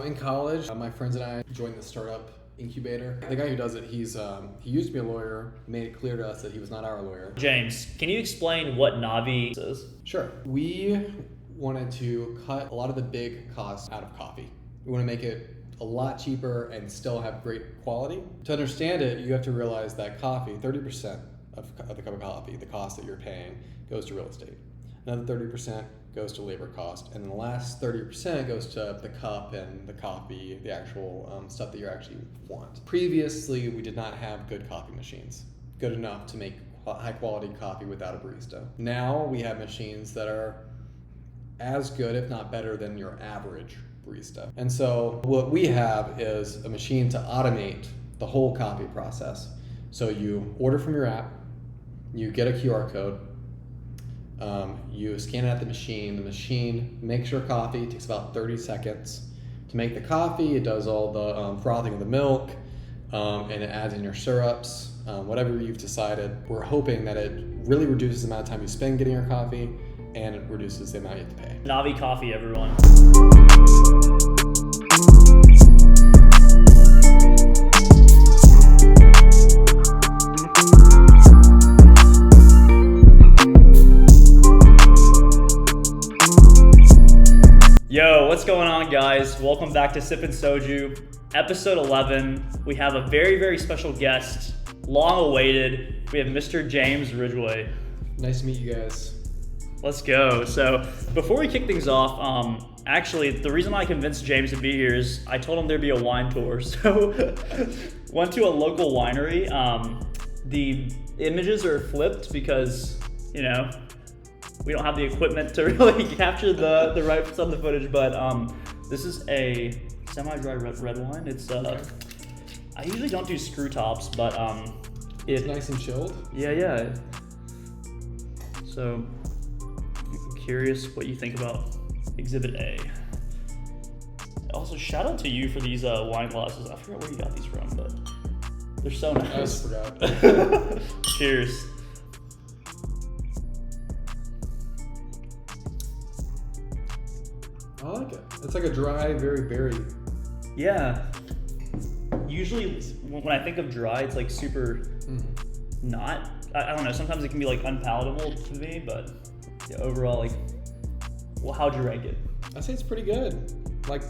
In college, my friends and I joined the startup Incubator. The guy who does it, he used to be a lawyer, made it clear to us that he was not our lawyer. James, can you explain what Navi is? Sure. We wanted to cut a lot of the big costs out of coffee. We want to make it a lot cheaper and still have great quality. To understand it, you have to realize that coffee, 30% of the cup of coffee, the cost that you're paying, goes to real estate. Another 30% goes to labor cost, and then the last 30% goes to the cup and the coffee, the actual stuff that you actually want. Previously, we did not have good coffee machines, good enough to make high quality coffee without a barista. Now we have machines that are as good, if not better, than your average barista. And so what we have is a machine to automate the whole coffee process. So you order from your app, you get a QR code, you scan it at the machine makes your coffee. It takes about 30 seconds to make the coffee. It does all the frothing of the milk, and it adds in your syrups, whatever you've decided. We're hoping that it really reduces the amount of time you spend getting your coffee, and it reduces the amount you have to pay. Navi Coffee, everyone. Yo, what's going on, guys? Welcome back to Sippin Soju, episode 11. We have a very, very special guest, long awaited. We have Mr. James Ridgeway. Nice to meet you guys. Let's go. So before we kick things off, actually, the reason I convinced James to be here is I told him there'd be a wine tour. So went to a local winery. The images are flipped because, you know, we don't have the equipment to really capture the right some of the footage, but this is a semi-dry red wine. It's okay. I usually don't do screw tops, but It's nice and chilled. Yeah. So I'm curious what you think about Exhibit A. Also, shout out to you for these wine glasses. I forgot where you got these from, but they're so nice. I just forgot. Cheers. I like it. It's like a dry, very berry. Yeah. Usually when I think of dry, it's like super not. I don't know. Sometimes it can be like unpalatable to me, but yeah, overall, like, well, how'd you rank it? I say it's pretty good. Like,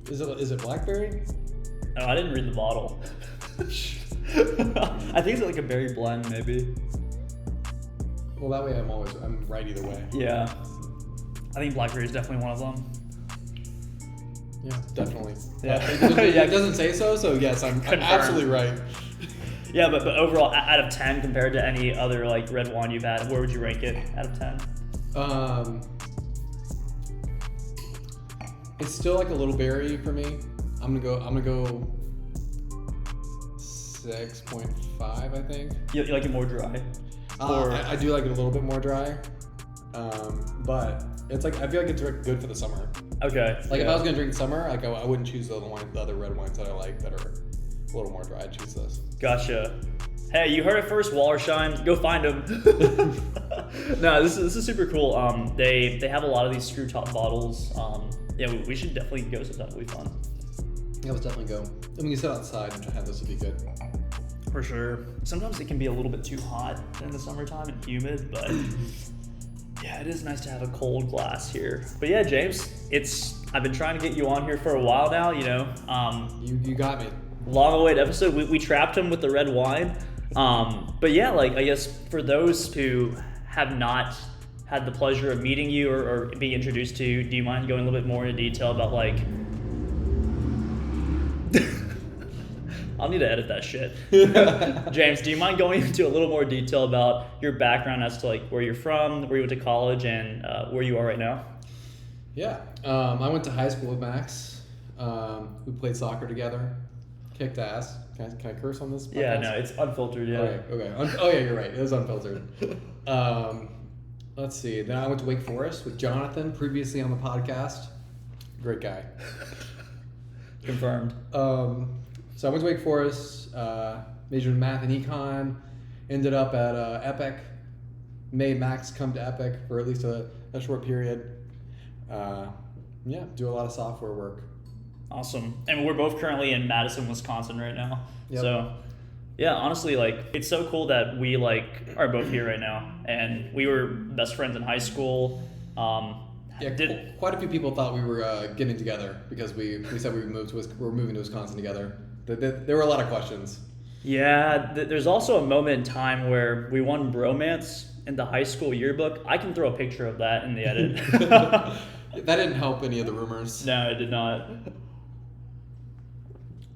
is it blackberry? Oh, I didn't read the bottle. I think it's like a berry blend, maybe. Well, that way I'm right either way. Yeah. I think blackberry is definitely one of them. Yeah, definitely. Yeah. It doesn't say so yes, I'm absolutely right. Yeah, but overall, out of 10 compared to any other like red wine you've had, where would you rank it out of 10? It's still like a little berry for me. I'm gonna go 6.5, I think. You like it more dry? I do like it a little bit more dry, but it's like I feel like it's good for the summer. Okay. Like if I was gonna drink summer, like I wouldn't choose the other red wines that I like that are a little more dry. I'd choose this. Gotcha. Hey, you heard it first, Wallerstein. Go find them. No, this is super cool. They have a lot of these screw top bottles. Yeah, we should definitely go sometime. It'll be fun. Yeah, let's definitely go. And when you sit outside and have this, would be good. For sure. Sometimes it can be a little bit too hot in the summertime and humid, but yeah, it is nice to have a cold glass here. But yeah, James, I've been trying to get you on here for a while now, you know. You got me. Long awaited episode. We trapped him with the red wine. But yeah, like I guess for those who have not had the pleasure of meeting you or being introduced to you, do you mind going a little bit more into detail about like I'll need to edit that shit. James, do you mind going into a little more detail about your background as to like where you're from, where you went to college, and where you are right now? Yeah, I went to high school with Max. We played soccer together, kicked ass. Can I curse on this podcast? Yeah, no, it's unfiltered. Yeah. Okay. Oh yeah, you're right. It is unfiltered. Let's see. Then I went to Wake Forest with Jonathan, previously on the podcast. Great guy. Confirmed. So I went to Wake Forest, majored in math and econ, ended up at Epic, made Max come to Epic for at least a short period. Do a lot of software work. Awesome. And we're both currently in Madison, Wisconsin right now. Yep. So yeah, honestly, like it's so cool that we like are both here right now, and we were best friends in high school. Quite a few people thought we were getting together because we said we're moving to Wisconsin together. There were a lot of questions. Yeah, there's also a moment in time where we won bromance in the high school yearbook. I can throw a picture of that in the edit. That didn't help any of the rumors. No, it did not.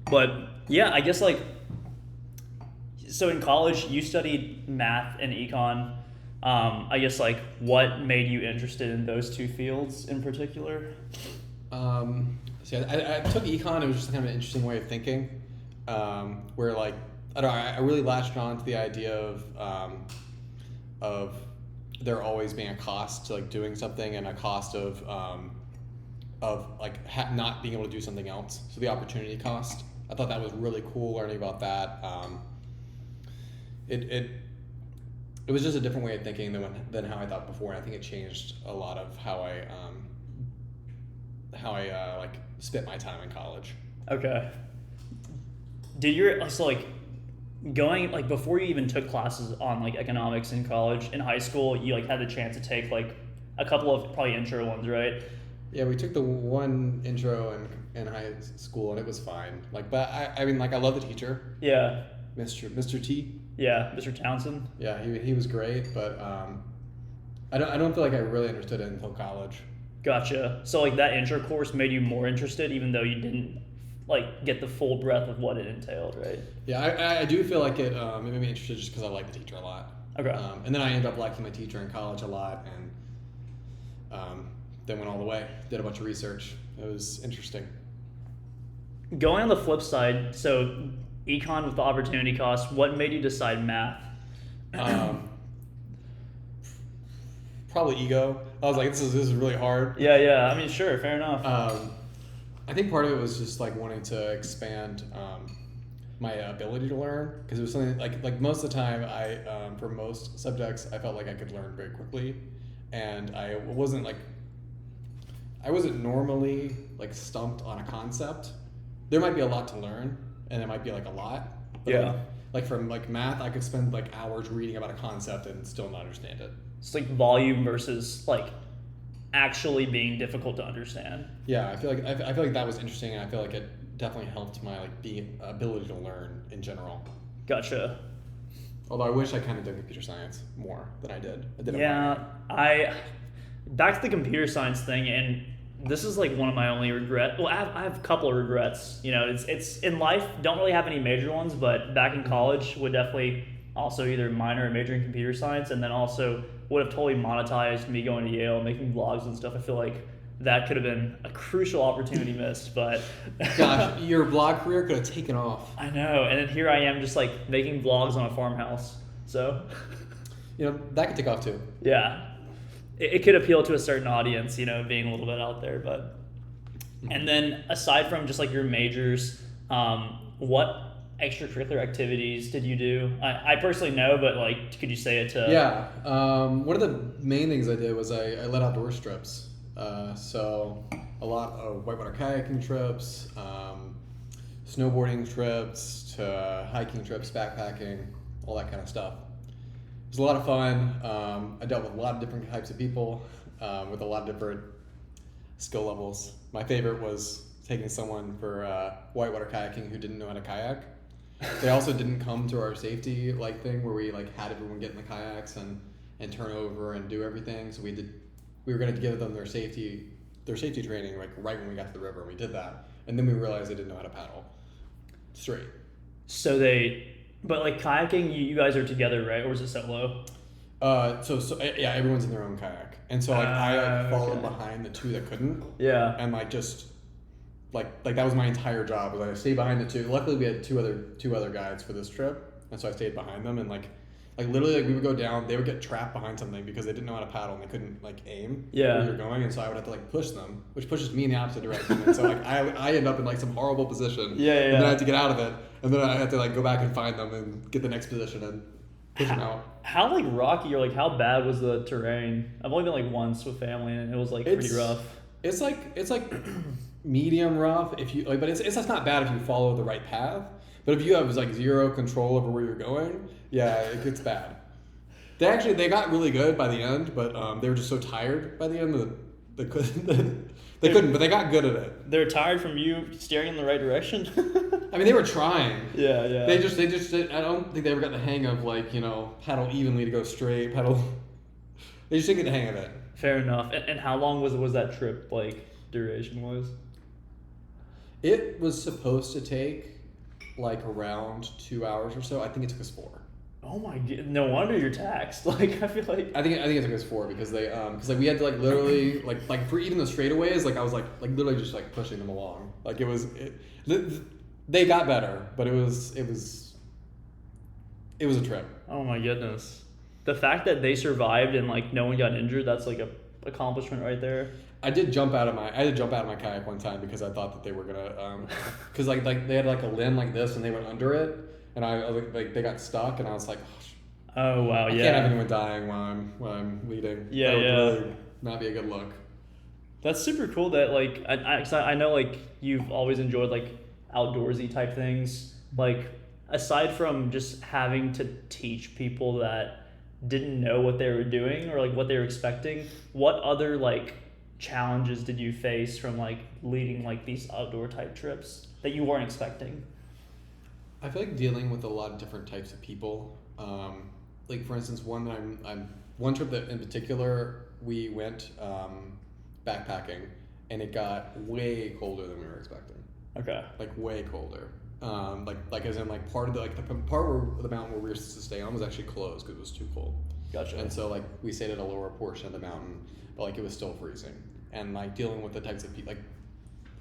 But yeah, I guess like, so in college you studied math and econ. I guess like what made you interested in those two fields in particular? So I took econ. It was just kind of an interesting way of thinking, where like I don't know, I really latched on to the idea of there always being a cost to like doing something and a cost of like not being able to do something else. So the opportunity cost. I thought that was really cool learning about that. It was just a different way of thinking than how I thought before, and I think it changed a lot of how I like spent my time in college. Okay. Going like before you even took classes on like economics in college, in high school, you like had the chance to take like a couple of probably intro ones, right? Yeah, we took the one intro in high school and it was fine. Like, but I mean, like I love the teacher. Yeah. Mr. T. Yeah, Mr. Townsend. Yeah, he was great, but I don't feel like I really understood it until college. Gotcha. So like that intro course made you more interested, even though you didn't like get the full breadth of what it entailed, right? Yeah, I do feel like it made me interested just because I like the teacher a lot. Okay. And then I ended up liking my teacher in college a lot, and then went all the way. Did a bunch of research. It was interesting. Going on the flip side, so econ with the opportunity cost, what made you decide math? Probably ego. I was like, this is really hard. Yeah. I mean, sure, fair enough. I think part of it was just like wanting to expand my ability to learn, because it was something like most of the time for most subjects I felt like I could learn very quickly, and I wasn't normally like stumped on a concept. There might be a lot to learn, and it might be like a lot. But yeah. Like from like math, I could spend like hours reading about a concept and still not understand it. It's like volume versus like actually being difficult to understand. Yeah, I feel like that was interesting, and I feel like it definitely helped my like ability to learn in general. Gotcha. Although I wish I kind of did computer science more than I did. Back to the computer science thing, and this is like one of my only regrets. Well, I have a couple of regrets. You know, it's in life, don't really have any major ones, but back in college would definitely also either minor or major in computer science, and then also would have totally monetized me going to Yale, making vlogs and stuff. I feel like that could have been a crucial opportunity missed, but gosh, your vlog career could have taken off. I know, and then here I am just like making vlogs on a farmhouse. So, you know, that could take off too. Yeah. It could appeal to a certain audience, you know, being a little bit out there, but. And then aside from just like your majors, what extracurricular activities did you do? I personally know, but like, could you say it to? Yeah, one of the main things I did was I led outdoor trips. So a lot of whitewater kayaking trips, snowboarding trips, to hiking trips, backpacking, all that kind of stuff. It was a lot of fun. I dealt with a lot of different types of people with a lot of different skill levels. My favorite was taking someone for whitewater kayaking who didn't know how to kayak. They also didn't come to our safety like thing where we like had everyone get in the kayaks and turn over and do everything. So we were going to give them their safety training like right when we got to the river, and we did that. And then we realized they didn't know how to paddle straight. But like kayaking, you guys are together, right? Or is it solo? So yeah, everyone's in their own kayak, and so like I followed behind the two that couldn't. Yeah. And like just like that was my entire job, was I stayed behind the two. Luckily, we had two other guides for this trip, and so I stayed behind them, and like literally like we would go down, they would get trapped behind something because they didn't know how to paddle and they couldn't like aim where you're going, and so I would have to like push them, which pushes me in the opposite direction, and so like I end up in like some horrible position. Yeah. And then I had to get out of it, and then I had to like go back and find them and get the next position and push them out. How like rocky or like how bad was the terrain? I've only been like once with family, and it was like pretty rough. It's like medium rough if you like, but it's that's not bad if you follow the right path. But if you have like zero control over where you're going, yeah, it gets bad. They got really good by the end, but they were just so tired by the end that they couldn't. They couldn't, but they got good at it. They're tired from you steering in the right direction. I mean, they were trying. Yeah. They just. I don't think they ever got the hang of like paddle evenly to go straight. Paddle. They just didn't get the hang of it. Fair enough. And how long was that trip like duration was? It was supposed to take like around 2 hours or so. I think it took us 4. Oh my god! No wonder you're taxed. Like I feel like I think it took us 4 because they like we had to like literally like for even the straightaways I was like literally just like pushing them along. Like they got better, but it was a trip. Oh my goodness! The fact that they survived and like no one got injured, that's like a accomplishment right there. I had to jump out of my kayak one time because I thought that they were gonna because like they had like a limb like this and they went under it. And I like they got stuck, and I was like, "Oh wow, I can't have anyone dying while I'm leading. Yeah, that would yeah. really not be a good look." That's super cool. That like I know like you've always enjoyed like outdoorsy type things. Like aside from just having to teach people that didn't know what they were doing or like what they were expecting, what other like challenges did you face from like leading like these outdoor type trips that you weren't expecting? I feel like dealing with a lot of different types of people. Like for instance, one trip that in particular we went backpacking, and it got way colder than we were expecting. Okay. Like way colder. Like as in like part of the part where the mountain where we were supposed to stay on was actually closed because it was too cold. Gotcha. And so like we stayed at a lower portion of the mountain, but like it was still freezing. And like dealing with the types of people, like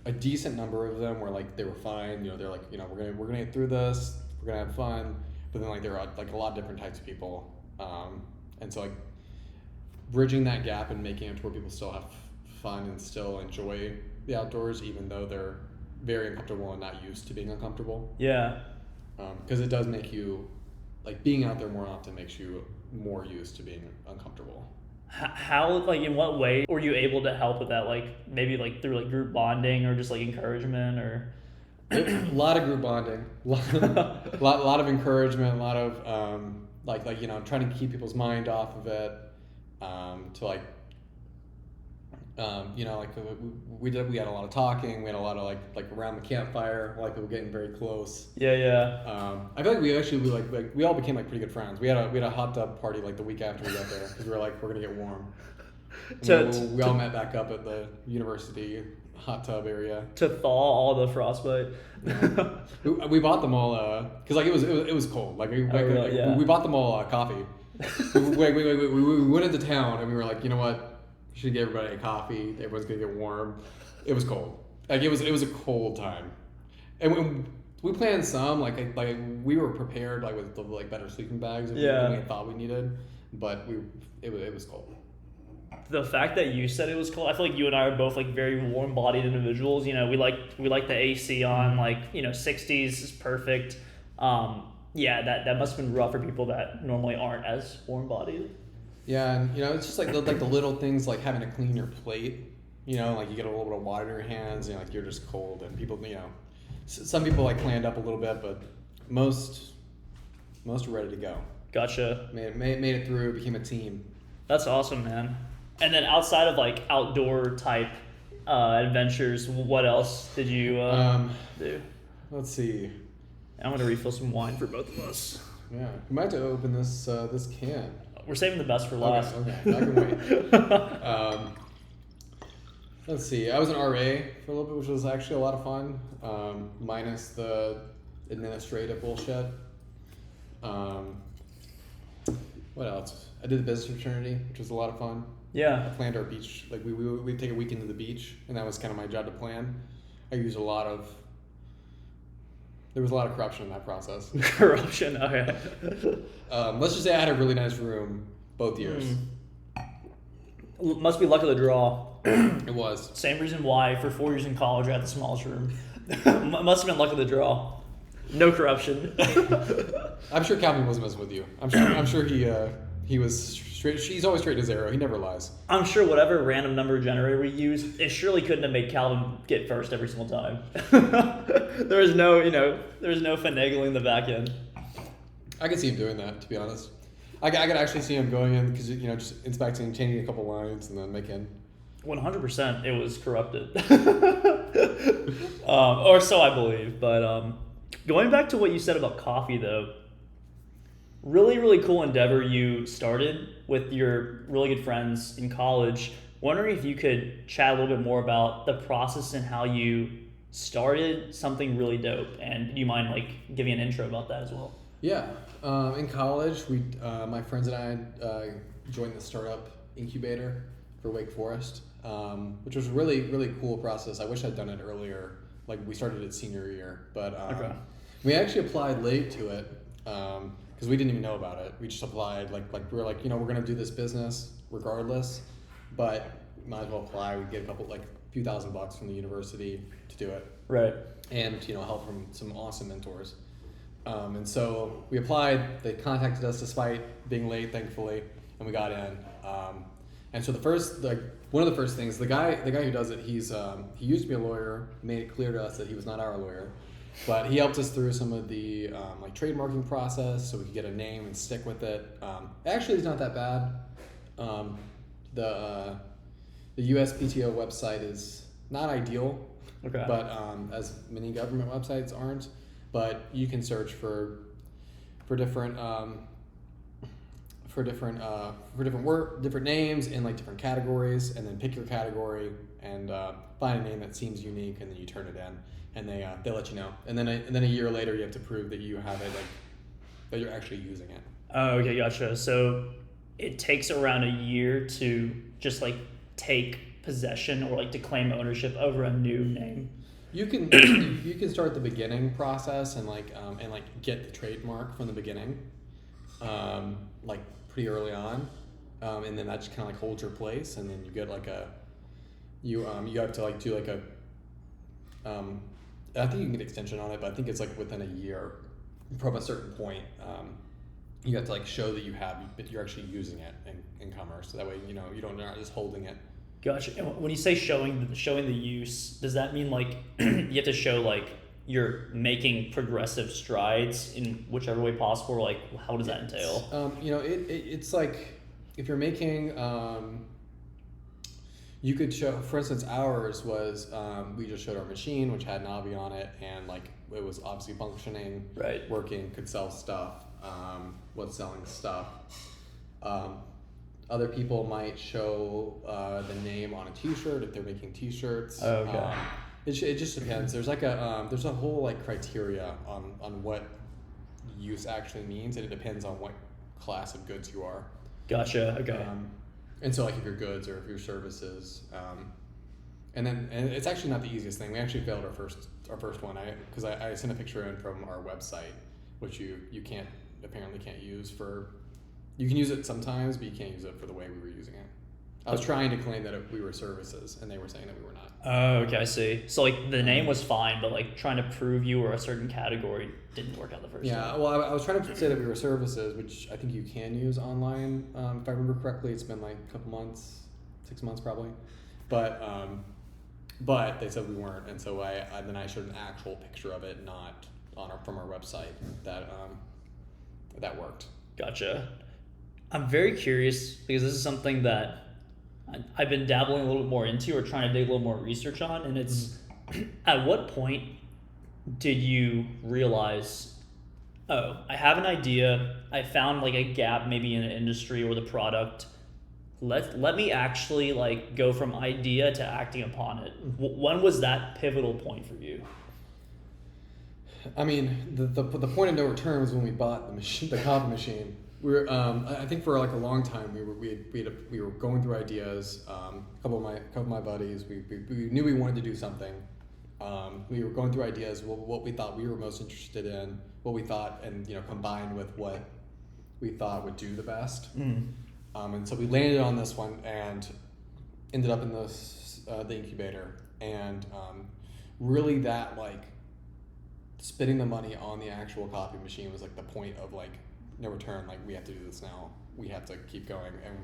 a decent number of them were like they were fine. They're like we're gonna get through this. We're gonna have fun. But then like there are like a lot of different types of people, and so like bridging that gap and making it to where people still have fun and still enjoy the outdoors, even though they're very uncomfortable and not used to being uncomfortable. Yeah. Because it does make you like being out there more often makes you more used to being uncomfortable. How, like, in what way were you able to help with that? Like, maybe, like, through, like, group bonding or just, like, encouragement or... A lot of group bonding, lot of encouragement, a lot of, trying to keep people's mind off of it, to, like, we had a lot of talking, we had a lot of, like around the campfire, like, people getting very close. Yeah. I feel like we all became, like, pretty good friends. We had a hot tub party, like, the week after we got there, because we were like, we're gonna get warm. We all met back up at the university hot tub area to thaw all the frostbite. Yeah. we bought them all because like it was cold. Like we bought them all coffee. we went into town and we were like, you know what, we should give everybody a coffee. Everyone's gonna get warm. It was cold. Like it was a cold time, and we planned some like we were prepared like with the like better sleeping bags than we thought we needed, but it was cold. The fact that you said it was cold, I feel like you and I are both like very warm-bodied individuals. We like the AC on, like 60s is perfect. That must have been rough for people that normally aren't as warm-bodied. Yeah, and it's just like the little things like having to clean your plate. Like you get a little bit of water in your hands, and like you're just cold, and people, some people like clammed up a little bit, but most were ready to go. Gotcha. Made it through, became a team. That's awesome, man. And then outside of like outdoor type adventures, what else did you do? Let's see. I'm gonna refill some wine for both of us. Yeah, we might have to open this can. We're saving the best for last. Okay, I can wait. Let's see. I was an RA for a little bit, which was actually a lot of fun, minus the administrative bullshit. What else? I did the business fraternity, which was a lot of fun. Yeah. I planned our beach. Like we'd take a weekend to the beach, and that was kind of my job to plan. I used there was a lot of corruption in that process. Corruption, okay. Let's just say I had a really nice room both years. Must be luck of the draw. It was. Same reason why for 4 years in college I had the smallest room. Must have been luck of the draw. No corruption. I'm sure Calvin was messing with you. I'm sure he was He's always straight as arrow. He never lies. I'm sure whatever random number generator we use, it surely couldn't have made Calvin get first every single time. There was no finagling the back end. I could see him doing that, to be honest. I could actually see him going in because just inspecting, changing a couple lines, and then making. 100%, it was corrupted, or so I believe. But going back to what you said about coffee, though, really, really cool endeavor you started with your really good friends in college. Wondering if you could chat a little bit more about the process and how you started something really dope. And do you mind giving an intro about that as well? Yeah, in college, my friends and I joined the startup Incubator for Wake Forest, which was really, really cool process. I wish I'd done it earlier. We started it senior year, but Okay. we actually applied late to it because we didn't even know about it. We just applied we were we're gonna do this business regardless, but might as well apply. We get a few $1,000 from the university to do it, Right. and help from some awesome mentors. And so we applied. They contacted us despite being late, thankfully, and we got in. And so one of the first things, the guy who does it, he used to be a lawyer, made it clear to us that he was not our lawyer, but he helped us through some of the trademarking process so we could get a name and stick with it. Actually, it's not that bad. The USPTO website is not ideal, Okay. but as many government websites aren't. But you can search for different different names in different categories, and then pick your category and find a name that seems unique, and then you turn it in, and they let you know. And then a year later, you have to prove that you have it, that you're actually using it. Oh, okay, gotcha. So it takes around a year to just take possession or to claim ownership over a new name. You can start the beginning process and get the trademark from the beginning, pretty early on, and then that just kind of holds your place, and then you get you have to do I think you can get extension on it, but I think it's within a year from a certain point. You have to show that you're actually using it in commerce, so that way you're not just holding it. Gotcha. And when you say showing the use, does that mean you have to show you're making progressive strides in whichever way possible? Or how does that entail? It's if you're making, you could show. For instance, ours was we just showed our machine, which had Navi on it, and it was obviously functioning, Right. working, could sell stuff, was selling stuff. Other people might show the name on a T-shirt if they're making T-shirts. Oh, okay. It just depends. There's there's a whole criteria on what use actually means, and it depends on what class of goods you are. Gotcha. Okay. And so if your goods or if your services, and it's actually not the easiest thing. We actually failed our first one. Because I sent a picture in from our website, which you apparently can't use for. You can use it sometimes, but you can't use it for the way we were using it. I was trying to claim that we were services, and they were saying that we were not. Oh, okay, I see. So the name was fine, but trying to prove you were a certain category didn't work out the first time. Yeah, well, I was trying to say that we were services, which I think you can use online. If I remember correctly, it's been a couple months, 6 months probably, but they said we weren't, and so then I showed an actual picture of it, not from our website that worked. Gotcha. I'm very curious because this is something that I've been dabbling a little bit more into or trying to dig a little more research on, and it's at what point did you realize, oh, I have an idea, I found a gap maybe in an industry or the product, let me actually go from idea to acting upon it. When was that pivotal point for you? I mean, the point of no return was when we bought the coffee machine. We were, I think for a long time we were going through ideas. A couple of my buddies, we knew we wanted to do something. We were going through ideas, what we thought we were most interested in, what we thought, and combined with what we thought would do the best. And so we landed on this one and ended up in the incubator, and really that spending the money on the actual coffee machine was the point of no return. Like we have to do this now. We have to keep going, and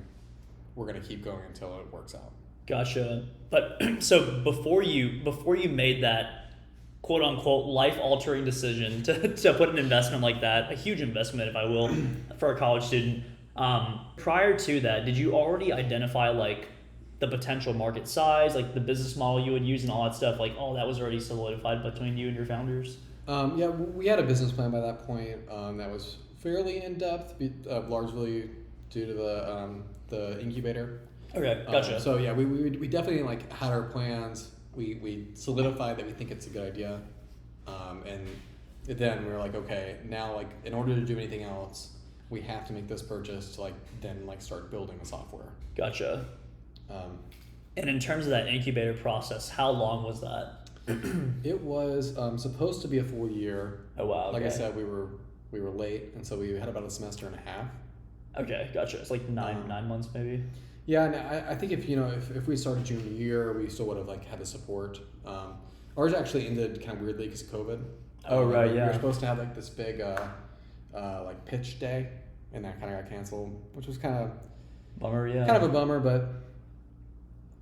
we're gonna keep going until it works out. Gotcha. But so before you made that quote unquote life altering decision to put an investment like that, a huge investment if I will, for a college student, prior to that, did you already identify like the potential market size, like the business model you would use and all that stuff? Like all that was already solidified between you and your founders? Yeah, we had a business plan by that point that was fairly in depth, largely due to the incubator. Okay, gotcha. So yeah, we definitely like had our plans. We solidified that we think it's a good idea, and then we were like, okay, now like in order to do anything else, we have to make this purchase to like then like start building the software. Gotcha. And in terms of that incubator process, how long was that? It was supposed to be a full year. Oh wow. Okay. Like I said, we were late, and so we had about a semester and a half. Okay, gotcha. It's like nine months maybe. Yeah, and I think if we started junior year, we still would have like had the support. Ours actually ended kind of weirdly because of COVID. Oh right, yeah. We were supposed to have like this big like pitch day, and that kind of got canceled, which was kind of bummer. Yeah. Kind of a bummer, but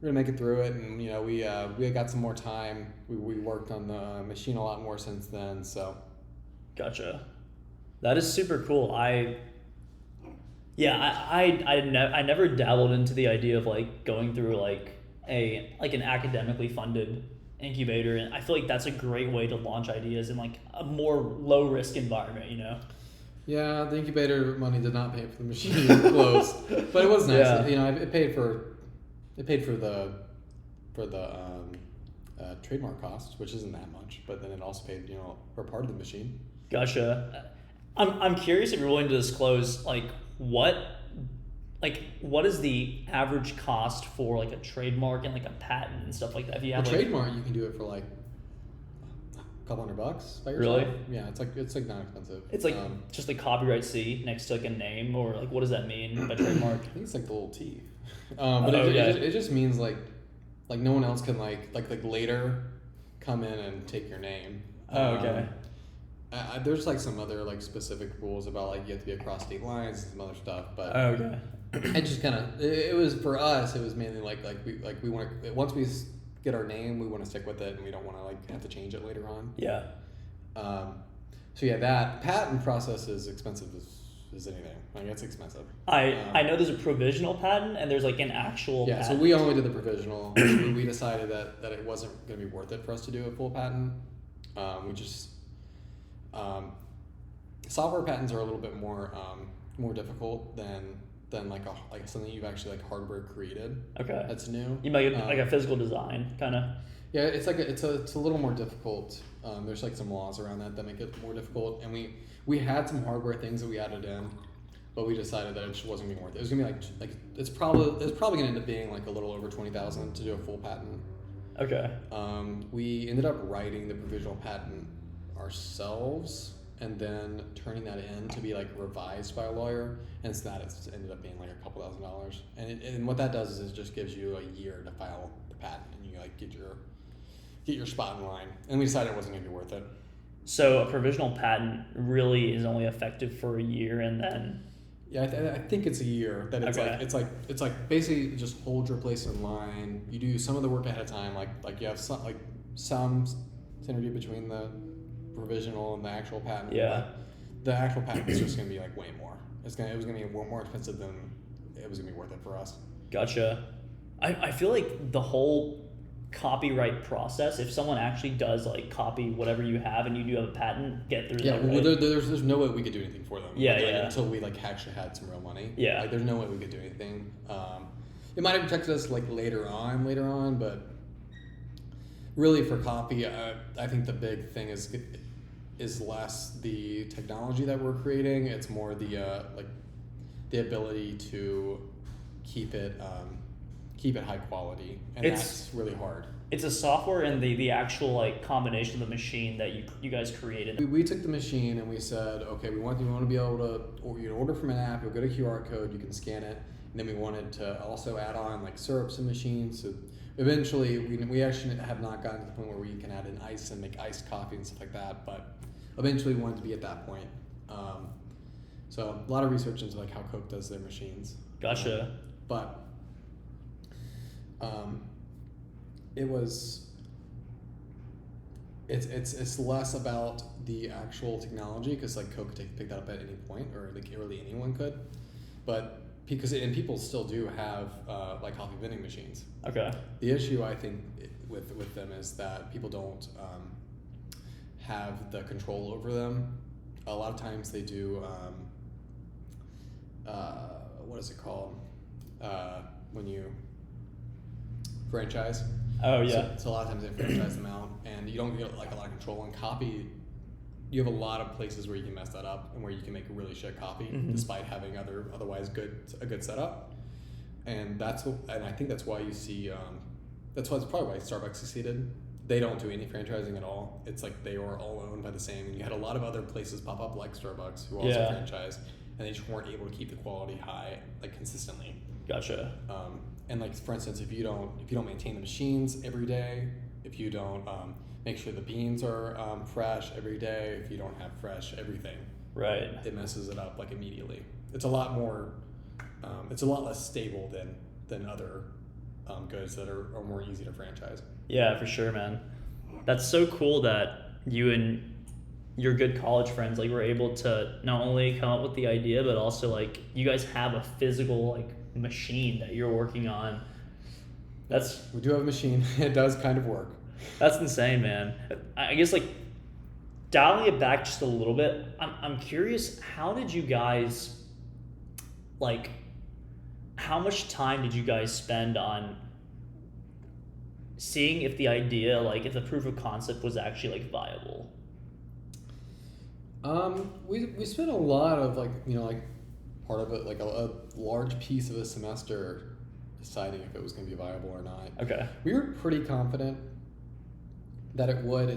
we're gonna make it through it, and we got some more time. We worked on the machine a lot more since then. So. Gotcha. That is super cool. I never dabbled into the idea of like going through like an academically funded incubator, and I feel like that's a great way to launch ideas in like a more low risk environment, you know? Yeah, the incubator money did not pay for the machine closed, but it was nice. Yeah. It paid for the trademark cost, which isn't that much, but then it also paid for part of the machine. Gotcha. I'm curious if you're willing to disclose what is the average cost for like a trademark and like a patent and stuff like that? If you have trademark, you can do it for like a couple $100 by yourself. Really? Yeah, it's like not expensive. It's like just like copyright C next to like a name, or like what does that mean by trademark? I think it's like the little T. But it just means like no one else can like later come in and take your name. Oh, okay. There's like some other like specific rules about like you have to be across state lines and some other stuff, but okay. It just kind of it was for us. It was mainly like we want to, once we get our name, we want to stick with it, and we don't want to like have to change it later on. Yeah. So yeah, that patent process is expensive as anything. Like it's expensive. I know there's a provisional patent and there's like an actual patent. So we only did the provisional. We decided that it wasn't going to be worth it for us to do a full patent. We just software patents are a little bit more difficult than like something you've actually like hardware created. Okay. That's new. You might like a physical design kind of. Yeah, it's a little more difficult. There's like some laws around that make it more difficult, and we had some hardware things that we added in, but we decided that it just wasn't gonna be worth it. It was gonna be like it's probably gonna end up being like a little over $20,000 to do a full patent. Okay. We ended up writing the provisional patent ourselves and then turning that in to be like revised by a lawyer, and so that it's ended up being like a couple $1,000. And what that does is it just gives you a year to file the patent, and you like get your spot in line. And we decided it wasn't gonna be worth it. So a provisional patent really is only effective for a year, and then. Yeah, I think it's a year. That it's like basically just hold your place in line. You do some of the work ahead of time, like you have some synergy between the provisional and the actual patent. Yeah. The actual patent is just gonna be like way more. It was gonna be more expensive than it was gonna be worth it for us. Gotcha. I feel like the whole copyright process, if someone actually does like copy whatever you have and you do have a patent, get through that. Well, there's no way we could do anything for them. Yeah, until we like actually had some real money. Yeah. Like there's no way we could do anything. It might have protected us like later on, but really for copy, I think the big thing is less the technology that we're creating. It's more the ability to keep it high quality, and that's really hard. It's a software and the actual like combination of the machine that you guys created. We took the machine and we said, okay, we want to be able to order from an app. You'll get a QR code, you can scan it, and then we wanted to also add on like syrups and machines. So eventually, we actually have not gotten to the point where we can add in ice and make iced coffee and stuff like that. But eventually, we wanted to be at that point. So a lot of research into like how Coke does their machines. Gotcha. But it was. It's less about the actual technology, because like Coke could pick that up at any point, or like really anyone could, but and people still do have like coffee vending machines. Okay. The issue I think with them is that people don't have the control over them. A lot of times they do what is it called when you franchise. Oh yeah. So a lot of times they franchise them out, and you don't get like a lot of control. And coffee, you have a lot of places where you can mess that up, and where you can make really shit coffee despite having otherwise a good setup. And I think that's why you see it's probably why Starbucks succeeded. They don't do any franchising at all. It's like they are all owned by the same. And you had a lot of other places pop up like Starbucks who also franchise, and they just weren't able to keep the quality high like consistently. Gotcha. And like for instance, if you don't maintain the machines every day, if you don't make sure the beans are fresh every day, if you don't have fresh everything, right, it messes it up like immediately. It's a lot more. It's a lot less stable than other goods that are more easy to franchise. Yeah, for sure, man. That's so cool that you and your good college friends like were able to not only come up with the idea, but also like you guys have a physical like machine that you're working on. We do have a machine. It does kind of work. That's insane, man. I guess like dialing it back just a little bit, I'm curious, how did you guys like, how much time did you guys spend on seeing if the idea, like if the proof of concept was actually like viable? We spent a lot of like part of it, like a large piece of a semester deciding if it was going to be viable or not. Okay. We were pretty confident that it would.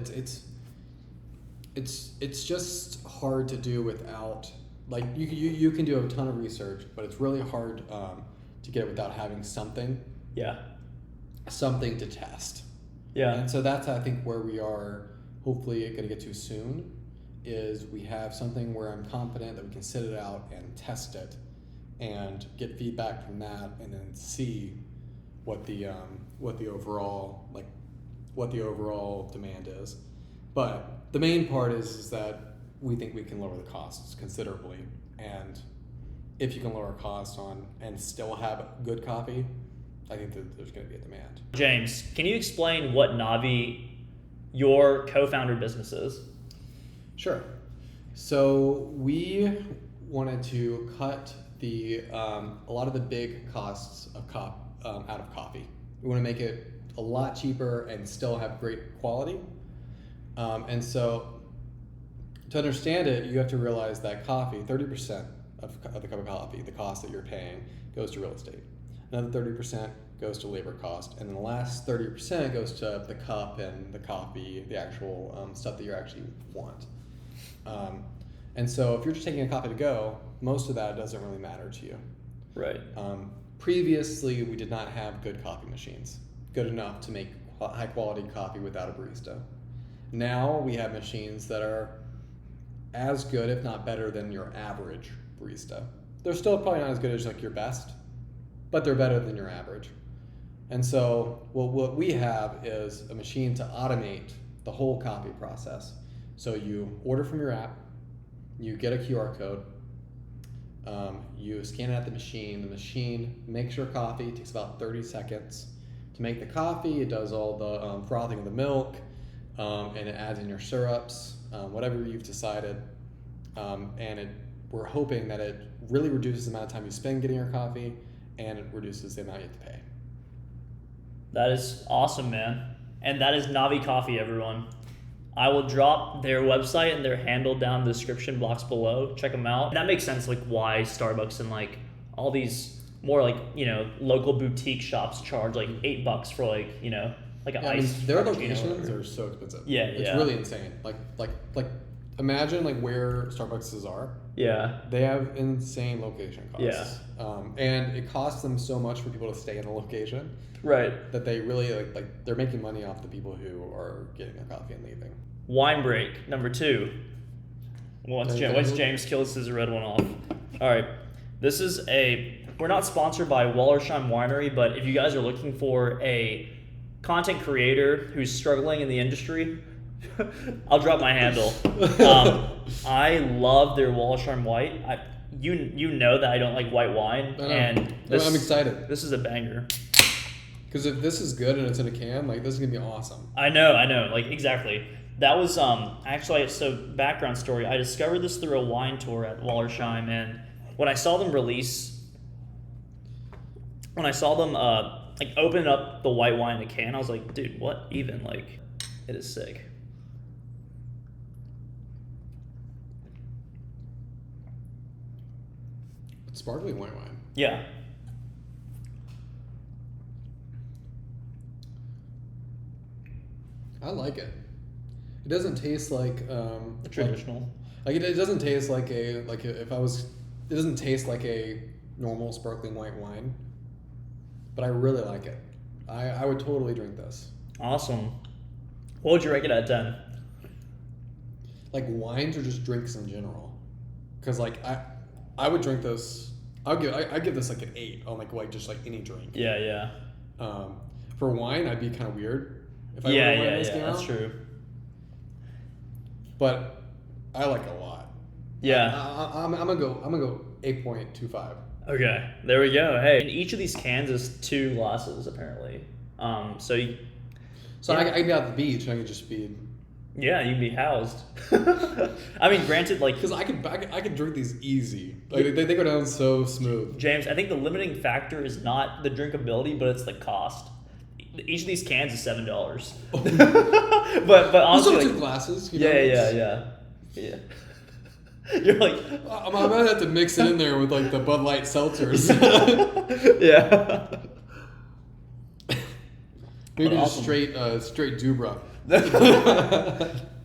It's just hard to do without, like you can do a ton of research, but it's really hard to get it without having something to test. Yeah. And so that's I think where we are hopefully going to get to soon, is we have something where I'm confident that we can sit it out and test it and get feedback from that, and then see what the overall demand is. But the main part is that we think we can lower the costs considerably, and if you can lower costs and still have good coffee, I think that there's going to be a demand. James, can you explain what Navi, your co-founder business is? Sure. So we wanted to cut a lot of the big costs of out of coffee. We want to make it a lot cheaper and still have great quality. And so to understand it, you have to realize that coffee, 30% of the cup of coffee, the cost that you're paying, goes to real estate. Another 30% goes to labor cost, and then the last 30% goes to the cup and the coffee, the actual stuff that you actually want. And so if you're just taking a coffee to go, most of that doesn't really matter to you. Right. Previously, we did not have good coffee machines, good enough to make high quality coffee without a barista. Now we have machines that are as good, if not better, than your average barista. They're still probably not as good as like your best, but they're better than your average. And so what we have is a machine to automate the whole coffee process. So you order from your app, you get a QR code, you scan it at the machine makes your coffee. It takes about 30 seconds to make the coffee. It does all the frothing of the milk, and it adds in your syrups, whatever you've decided, and we're hoping that it really reduces the amount of time you spend getting your coffee, and it reduces the amount you have to pay. That is awesome, man. And that is Navi Coffee, everyone. I will drop their website and their handle down in the description box below. Check them out. And that makes sense, like why Starbucks and like all these more like, local boutique shops charge like $8 for like, like an ice. Their locations are so expensive. Yeah, it's really insane. Like imagine like where Starbucks are. Yeah. They have insane location costs. Yeah. And it costs them so much for people to stay in the location. Right. That they really like they're making money off the people who are getting their coffee and leaving. Wine break number 2. Once James kills his red one off. All right. This is we're not sponsored by Wallersheim Winery, but if you guys are looking for a content creator who's struggling in the industry, I'll drop my handle. I love their Wallersheim White. You know that I don't like white wine, and I'm excited. This is a banger. Because if this is good and it's in a can, like, this is gonna be awesome. I know, like, exactly. That was actually, so background story. I discovered this through a wine tour at Wallersheim, and when I saw them like open up the white wine in a can, I was like, dude, what even? Like, it is sick. It's sparkling white wine. Yeah. I like it. It doesn't taste like Traditional. Like it doesn't taste like it doesn't taste like a normal sparkling white wine. But I really like it. I would totally drink this. Awesome. What would you rate it at 10? Like, wines or just drinks in general? Because, like, I would drink this. I'd give this like an 8 on like just like any drink. Yeah. For wine, I'd be kind of weird if I That's true. But I like it a lot. Yeah. I'm gonna go 8.25. Okay, there we go. Hey, and each of these cans is 2 glasses apparently. So I can be out at the beach and I could just be. Yeah, you can be housed. I mean, granted, like, because I could drink these easy. Like they go down so smooth. James, I think the limiting factor is not the drinkability, but it's the cost. Each of these cans is $7. but honestly, those are like, 2 glasses. Yeah. You're like, I'm gonna have to mix it in there with like the Bud Light seltzers. Yeah. Maybe just straight Dubra.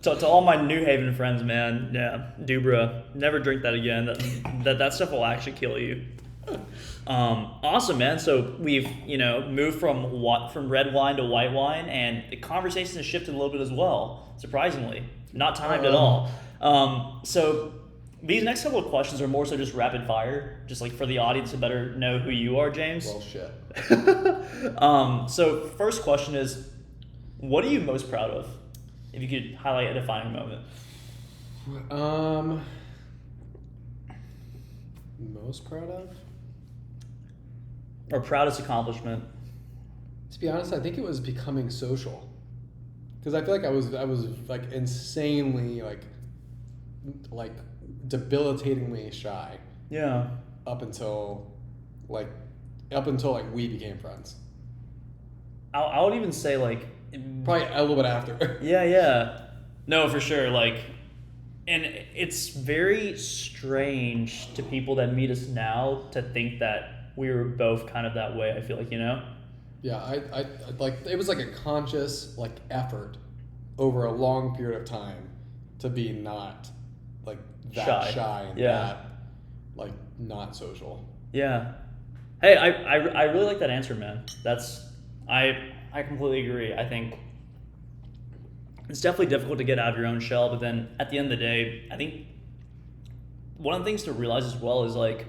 To all my New Haven friends, man, yeah, Dubra, never drink that again. That stuff will actually kill you. Awesome, man. So we've moved from red wine to white wine, and the conversation has shifted a little bit as well. Surprisingly, not timed at all. So these next couple of questions are more so just rapid fire, just like for the audience to better know who you are, James. Well, shit. So first question is, what are you most proud of? If you could highlight a defining moment. Most proud of? Or proudest accomplishment? To be honest, I think it was becoming social. Because I feel like I was like insanely like debilitatingly shy. Yeah. Up until we became friends. I would even say like probably a little bit after. Yeah. No, for sure. Like, and it's very strange to people that meet us now to think that we were both kind of that way. I feel like, Yeah, I like, it was like a conscious like effort over a long period of time to be not like that shy and that like not social. Yeah. Hey, I really like that answer, man. I completely agree. I think it's definitely difficult to get out of your own shell, but then at the end of the day, I think one of the things to realize as well is like,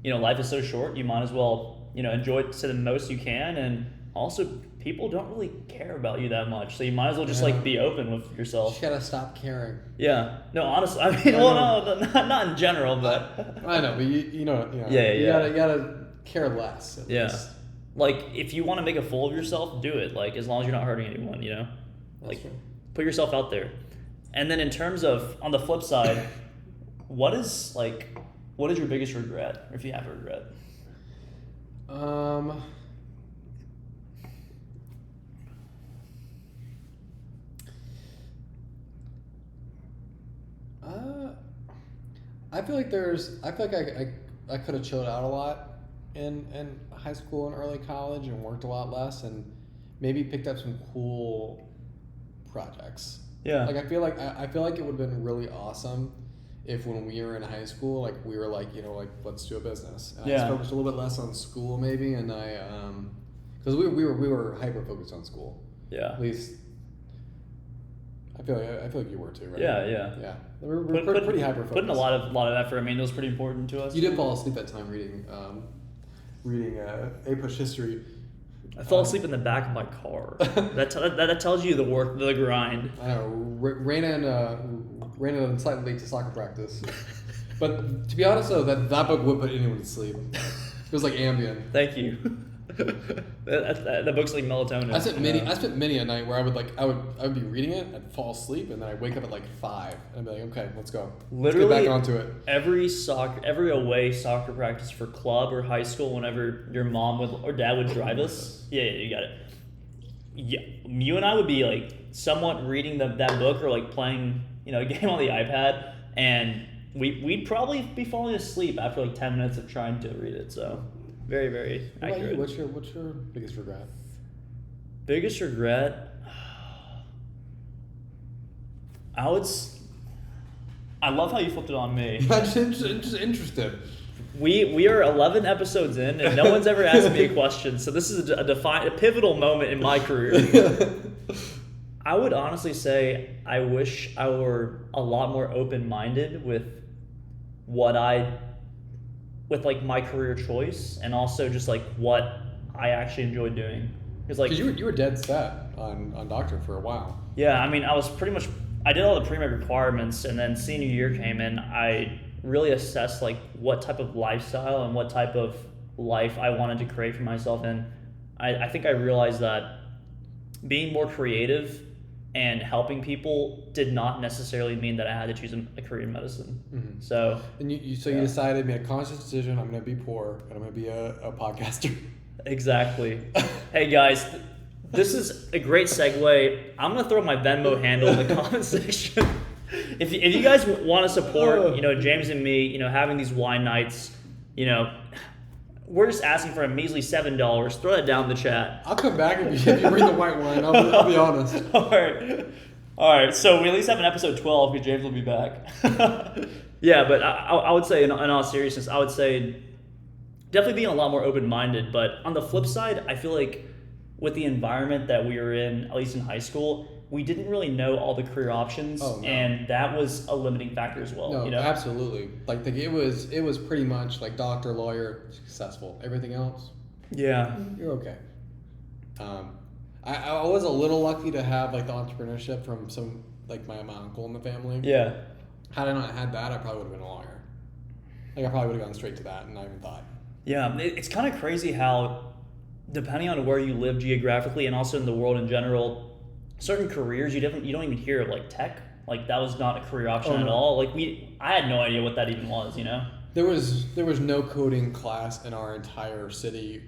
life is so short, you might as well, enjoy it to the most you can, and also people don't really care about you that much, so you might as well just like be open with yourself. You gotta stop caring. Yeah. No, honestly, I mean, no, not in general, but I know, but you gotta care less. At least. Like, if you want to make a fool of yourself, do it. Like, as long as you're not hurting anyone, Like, true. Put yourself out there. And then in terms of, on the flip side, what is your biggest regret, if you have a regret? I feel like I could have chilled out a lot in high school and early college and worked a lot less and maybe picked up some cool projects. Yeah. Like I feel like it would have been really awesome if when we were in high school, like we were like, let's do a business. And I focused a little bit less on school maybe, and I because we were hyper focused on school. Yeah. At least I feel like you were too, right? Yeah. We're pretty hyper focused. Putting a lot of effort. I mean, it was pretty important to us. You did fall asleep that time reading A Push History. I fell asleep in the back of my car. that tells you the grind. I know. Ran in slightly late to soccer practice. But to be honest, though, that book would put anyone to sleep. It was like Ambien. Thank you. that book's like melatonin. I spent many a night where I would be reading it, I'd fall asleep, and then I'd wake up at like 5, and I'd be like, okay, let's go. Literally, let's get back onto it. Every away soccer practice for club or high school, whenever your mom or dad would drive us, yeah, you got it. Yeah, you and I would be like somewhat reading that book or like playing, a game on the iPad, and we'd probably be falling asleep after like 10 minutes of trying to read it. So. Very, very accurate. What's your biggest regret? Biggest regret? I love how you flipped it on me. I'm just interested. We are 11 episodes in, and no one's ever asked me a question. So this is a pivotal moment in my career. I would honestly say I wish I were a lot more open-minded with with like my career choice, and also just like what I actually enjoy doing. Because you were dead set on doctor for a while. Yeah, I mean, I did all the pre-med requirements, and then senior year came in. I really assessed like what type of lifestyle and what type of life I wanted to create for myself, and I think I realized that being more creative and helping people did not necessarily mean that I had to choose a career in medicine. Mm-hmm. So you decided, made a conscious decision. I'm going to be poor, and I'm going to be a podcaster. Exactly. Hey guys, this is a great segue. I'm going to throw my Venmo handle in the comment section. If you guys want to support, James and me, having these wine nights, we're just asking for a measly $7. Throw that down in the chat. I'll come back if you bring the white wine. I'll be honest. All right. So we at least have an episode 12 because James will be back. Yeah, but I would say, in all seriousness, I would say definitely being a lot more open-minded. But on the flip side, I feel like with the environment that we were in, at least in high school, we didn't really know all the career options, and that was a limiting factor as well. No, absolutely. Like it was pretty much like doctor, lawyer, successful. Everything else, yeah, you're okay. I was a little lucky to have like the entrepreneurship from some like my uncle in the family. Yeah. Had I not had that, I probably would have been a lawyer. Like I probably would have gone straight to that and not even thought. Yeah, it's kind of crazy how, depending on where you live geographically and also in the world in general, certain careers you don't even hear of, like tech. Like that was not a career option at all. Like I had no idea what that even was. There was no coding class in our entire city,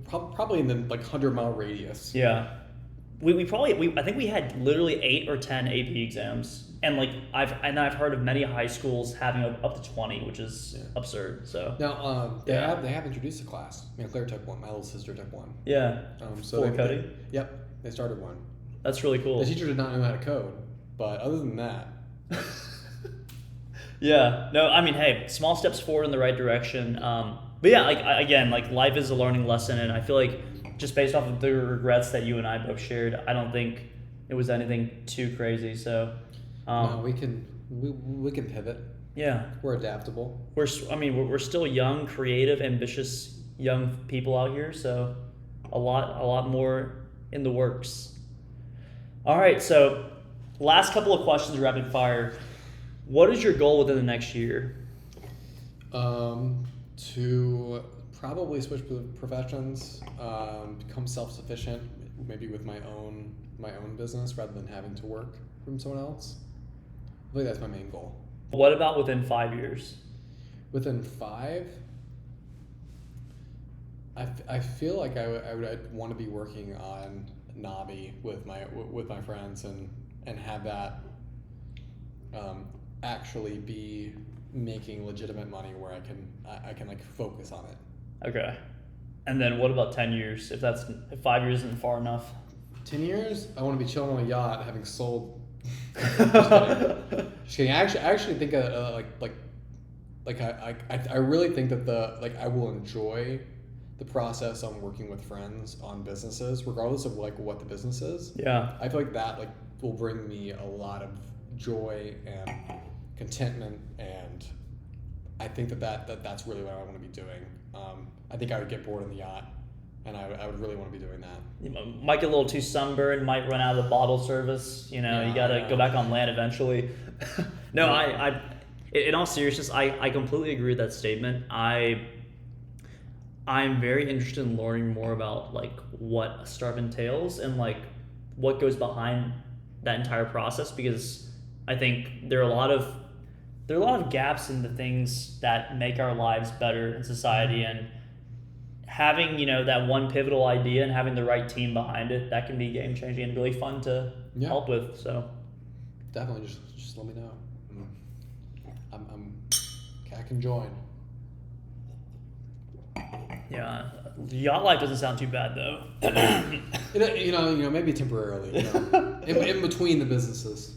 probably in the like 100-mile radius. Yeah, I think we had literally 8 or 10 AP exams, and like I've heard of many high schools having up to 20, which is absurd. So now they have introduced a class. Claire took one. My little sister took one. Yeah. So for coding. Yep. They started one. That's really cool. The teacher did not know how to code, but other than that. Yeah. No, I mean, hey, small steps forward in the right direction. But yeah, like life is a learning lesson, and I feel like just based off of the regrets that you and I both shared, I don't think it was anything too crazy. So no, we can pivot. Yeah. We're adaptable. We're still young, creative, ambitious young people out here, so a lot more in the works. All right, so last couple of questions, rapid fire. What is your goal within the next year? To probably switch professions, become self-sufficient, maybe with my own business rather than having to work from someone else. I think that's my main goal. What about within 5 years? Within 5? I feel like I'd want to be working on Navi with my friends and have that actually be making legitimate money where I can like focus on it. Okay. And then what about 10 years? If 5 years isn't far enough. 10 years? I want to be chilling on a yacht having sold. Just kidding. I actually think I really think that I will enjoy the process on working with friends on businesses, regardless of like what the business is. Yeah. I feel like that will bring me a lot of joy and contentment, and I think that's really what I want to be doing. I think I would get bored on the yacht, and I would really want to be doing that. You might get a little too sunburned, might run out of the bottle service. You gotta go back on land eventually. No, I in all seriousness, I completely agree with that statement. I'm very interested in learning more about like what a startup entails and like what goes behind that entire process, because I think there are a lot of gaps in the things that make our lives better in society, and having that one pivotal idea and having the right team behind it, that can be game changing and really fun to help with. So definitely just let me know. I can join. Yeah, yacht life doesn't sound too bad though. Maybe temporarily. In between the businesses.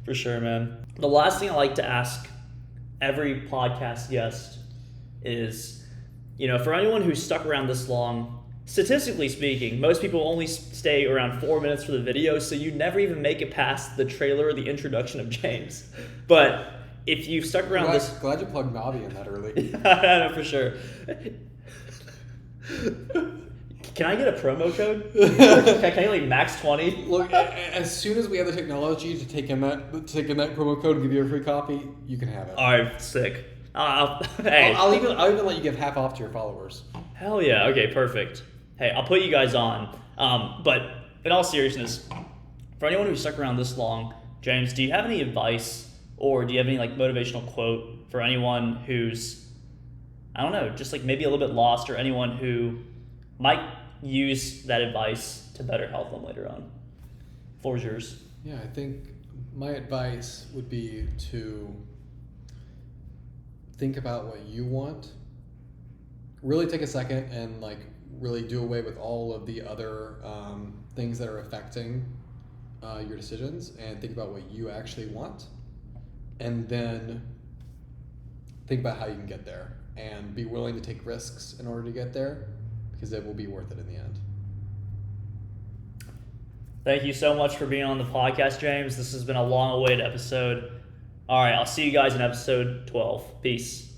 For sure, man. The last thing I like to ask every podcast guest is, for anyone who's stuck around this long, statistically speaking, most people only stay around 4 minutes for the video, so you never even make it past the trailer or the introduction of James. But if you've stuck around glad you plugged Navi in that early. I know, for sure. Can I get a promo code? Can I like max 20? Look, as soon as we have the technology to take in that promo code and give you a free copy, you can have it. All right, sick. I'll even let you give half off to your followers. Hell yeah. Okay, perfect. Hey, I'll put you guys on. But in all seriousness, for anyone who's stuck around this long, James, do you have any advice, or do you have any like motivational quote for anyone who's, I don't know, just like maybe a little bit lost, or anyone who might use that advice to better help them later on? Floor is yours. Yeah, I think my advice would be to think about what you want. Really take a second and like really do away with all of the other things that are affecting your decisions, and think about what you actually want, and then think about how you can get there, and be willing to take risks in order to get there, because it will be worth it in the end. Thank you so much for being on the podcast, James. This has been a long-awaited episode. All right, I'll see you guys in episode 12. Peace.